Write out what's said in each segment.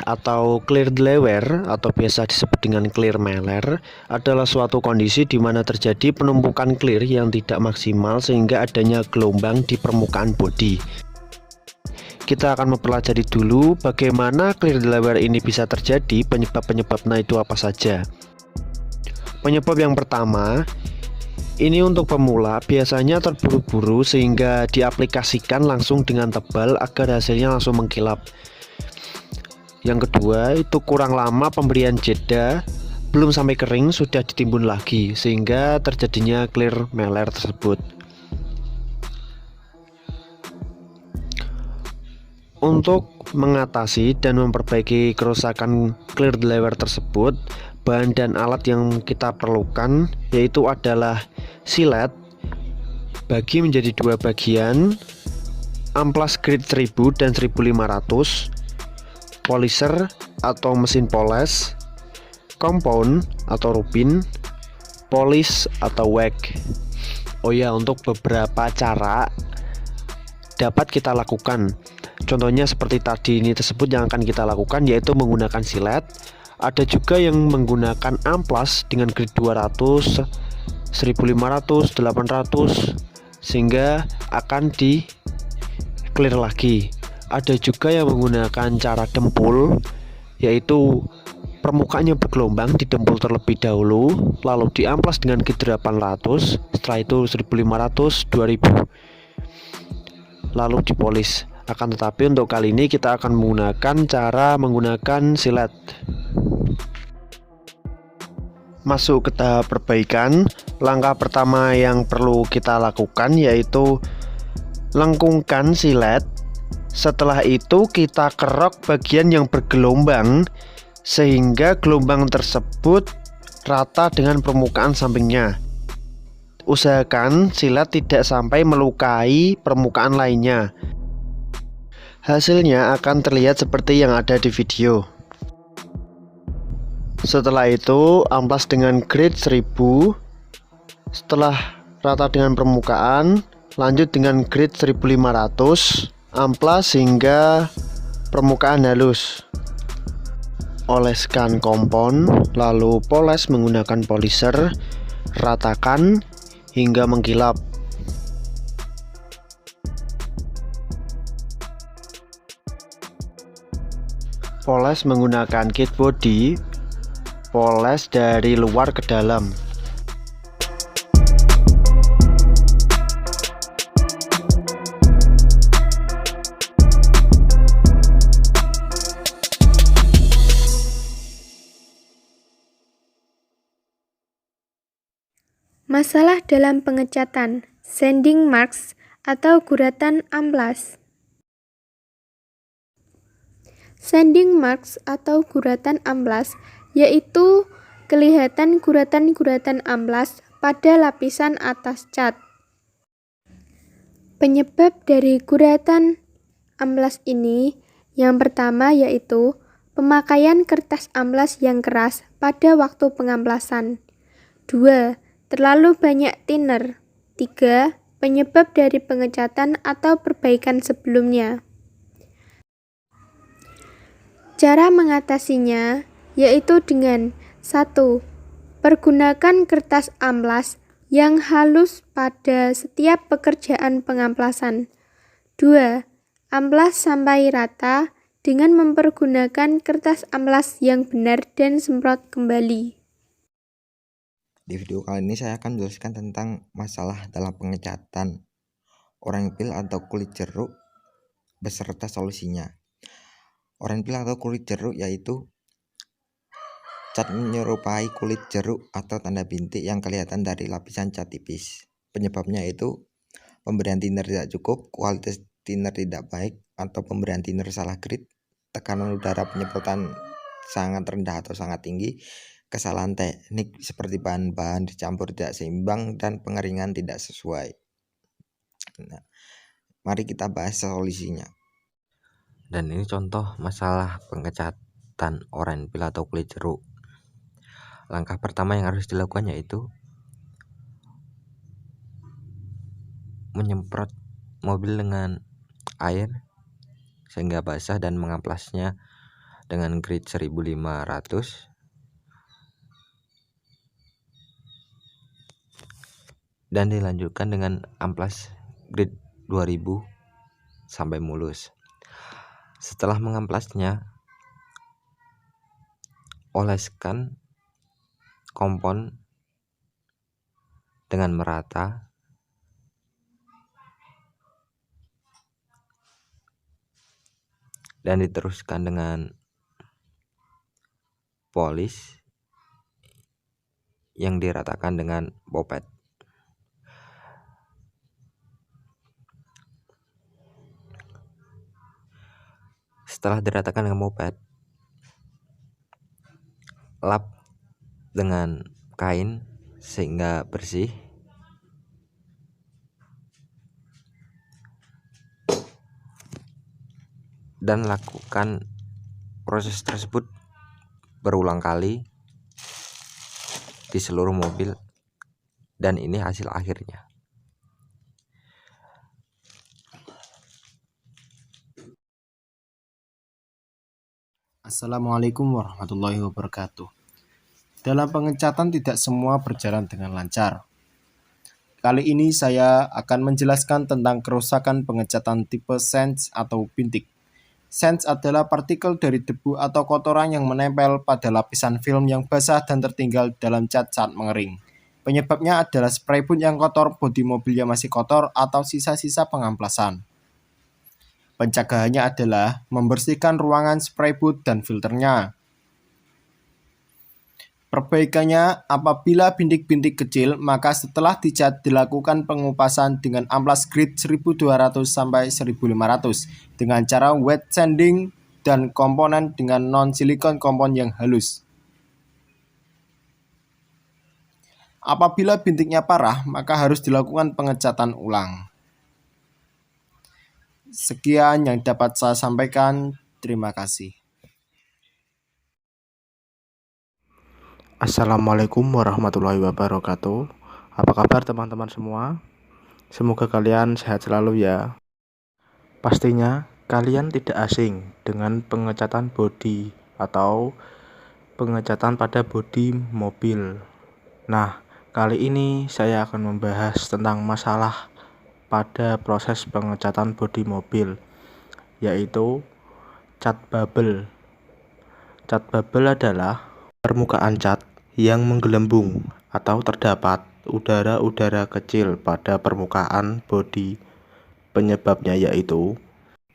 atau clear delewer atau biasa disebut dengan clear meler adalah suatu kondisi di mana terjadi penumpukan clear yang tidak maksimal sehingga adanya gelombang di permukaan bodi. Kita akan mempelajari dulu bagaimana clear delewer ini bisa terjadi, penyebab-penyebabnya itu apa saja. Penyebab yang pertama, ini untuk pemula biasanya terburu-buru sehingga diaplikasikan langsung dengan tebal agar hasilnya langsung mengkilap. Yang kedua, itu kurang lama pemberian jeda, belum sampai kering sudah ditimbun lagi sehingga terjadinya clear meler tersebut. Untuk mengatasi dan memperbaiki kerusakan clear delewer tersebut, bahan dan alat yang kita perlukan yaitu adalah silet bagi menjadi dua bagian, amplas grade 1000 dan 1500, polisher atau mesin poles, compound atau rubin, polish atau wax. Oh ya, untuk beberapa cara dapat kita lakukan. Contohnya seperti tadi ini tersebut yang akan kita lakukan yaitu menggunakan silet. Ada juga yang menggunakan amplas dengan grade 200, 1500, 800 sehingga akan di clear lagi. Ada juga yang menggunakan cara dempul, yaitu permukaannya bergelombang, didempul terlebih dahulu lalu diamplas dengan grade 800, setelah itu 1500, 2000 lalu dipolis. Akan tetapi untuk kali ini kita akan menggunakan silet. Masuk ke tahap perbaikan. Langkah pertama yang perlu kita lakukan yaitu lengkungkan silet. Setelah itu kita kerok bagian yang bergelombang sehingga gelombang tersebut rata dengan permukaan sampingnya. Usahakan silet tidak sampai melukai permukaan lainnya. Hasilnya akan terlihat seperti yang ada di video. Setelah itu amplas dengan grade 1000. Setelah rata dengan permukaan, lanjut dengan grade 1500, amplas hingga permukaan halus. Oleskan kompon, lalu poles menggunakan polisher, ratakan hingga mengkilap. Poles menggunakan kit body, poles dari luar ke dalam. Masalah dalam pengecatan, sanding marks atau guratan amplas. Sanding marks atau guratan amplas yaitu kelihatan guratan-guratan amplas pada lapisan atas cat. Penyebab dari guratan amplas ini yang pertama yaitu pemakaian kertas amplas yang keras pada waktu pengamplasan. 2. Terlalu banyak thinner. 3. Penyebab dari pengecatan atau perbaikan sebelumnya. Cara mengatasinya yaitu dengan 1. Pergunakan kertas amplas yang halus pada setiap pekerjaan pengamplasan. 2. Amplas sampai rata dengan mempergunakan kertas amplas yang benar dan semprot kembali. Di video kali ini saya akan menjelaskan tentang masalah dalam pengecatan orange peel atau kulit jeruk beserta solusinya. Orange peel atau kulit jeruk yaitu cat menyerupai kulit jeruk atau tanda bintik yang kelihatan dari lapisan cat tipis. Penyebabnya itu pemberian thinner tidak cukup, kualitas thinner tidak baik, atau pemberian thinner salah grade, tekanan udara penyemprotan sangat rendah atau sangat tinggi, kesalahan teknik seperti bahan-bahan dicampur tidak seimbang, dan pengeringan tidak sesuai. Nah, mari kita bahas solusinya. Dan ini contoh masalah pengecatan orange peel atau kulit jeruk. Langkah pertama yang harus dilakukan yaitu menyemprot mobil dengan air sehingga basah dan mengamplasnya dengan grid 1500 dan dilanjutkan dengan amplas grid 2000 sampai mulus. Setelah mengamplasnya, oleskan kompon dengan merata dan diteruskan dengan polis yang diratakan dengan popet. Setelah diratakan dengan popet, lap dengan kain sehingga bersih. Dan lakukan proses tersebut berulang kali di seluruh mobil, dan ini hasil akhirnya. Assalamualaikum warahmatullahi wabarakatuh. Dalam pengecatan tidak semua berjalan dengan lancar. Kali ini saya akan menjelaskan tentang kerusakan pengecatan tipe sands atau bintik. Sands adalah partikel dari debu atau kotoran yang menempel pada lapisan film yang basah dan tertinggal dalam cat saat mengering. Penyebabnya adalah spray boot yang kotor, bodi mobil yang masih kotor, atau sisa-sisa pengamplasan. Pencegahannya adalah membersihkan ruangan spray boot dan filternya. Perbaikannya, apabila bintik-bintik kecil, maka setelah dicat dilakukan pengupasan dengan amplas grid 1200 sampai 1500 dengan cara wet sanding dan komponen dengan non-silikon kompon yang halus. Apabila bintiknya parah, maka harus dilakukan pengecatan ulang. Sekian yang dapat saya sampaikan. Terima kasih. Assalamualaikum warahmatullahi wabarakatuh. Apa kabar teman-teman semua? Semoga kalian sehat selalu ya. Pastinya kalian tidak asing dengan pengecatan bodi atau pengecatan pada bodi mobil. Nah, kali ini saya akan membahas tentang masalah pada proses pengecatan bodi mobil, yaitu cat bubble. Cat bubble adalah permukaan cat yang menggelembung atau terdapat udara-udara kecil pada permukaan bodi. Penyebabnya yaitu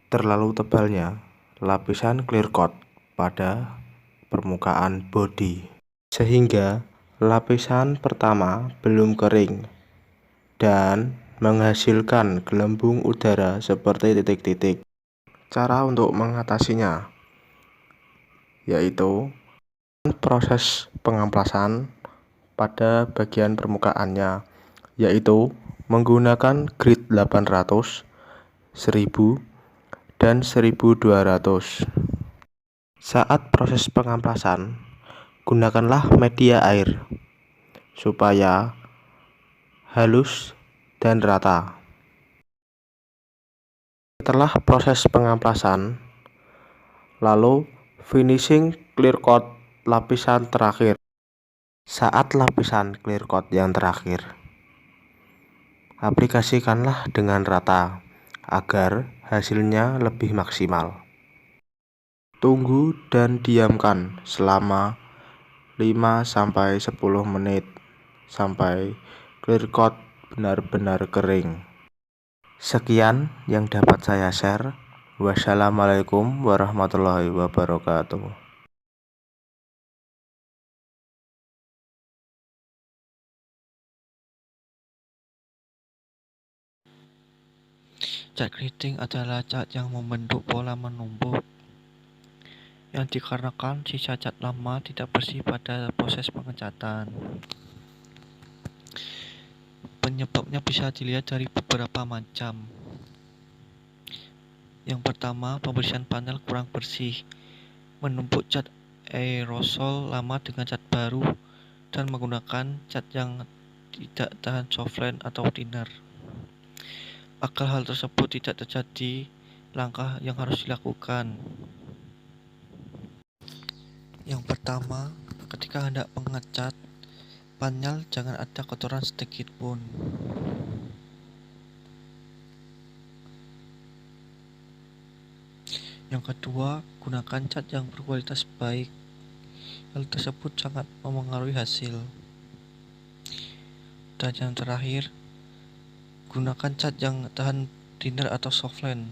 terlalu tebalnya lapisan clear coat pada permukaan bodi, sehingga lapisan pertama belum kering dan menghasilkan gelembung udara seperti titik-titik. Cara untuk mengatasinya yaitu proses pengamplasan pada bagian permukaannya, yaitu menggunakan grid 800, 1000, dan 1200. Saat proses pengamplasan, gunakanlah media air supaya halus dan rata. Setelah proses pengamplasan, lalu finishing clear coat lapisan terakhir. Saat lapisan clear coat yang terakhir, aplikasikanlah dengan rata agar hasilnya lebih maksimal. Tunggu dan diamkan selama 5-10 menit sampai clear coat benar-benar kering. Sekian yang dapat saya share. Wassalamualaikum warahmatullahi wabarakatuh. Cat keriting adalah cat yang membentuk pola menumpuk yang dikarenakan sisa cat lama tidak bersih pada proses pengecatan. Penyebabnya bisa dilihat dari beberapa macam. Yang pertama, pembersihan panel kurang bersih, menumpuk cat aerosol lama dengan cat baru, dan menggunakan cat yang tidak tahan softline atau thinner. Agar hal tersebut tidak terjadi, langkah yang harus dilakukan Yang pertama, ketika hendak mengecat panel jangan ada kotoran sedikit pun. Yang kedua, gunakan cat yang berkualitas baik. Hal tersebut sangat memengaruhi hasil. Dan yang terakhir, gunakan cat yang tahan thinner atau softline.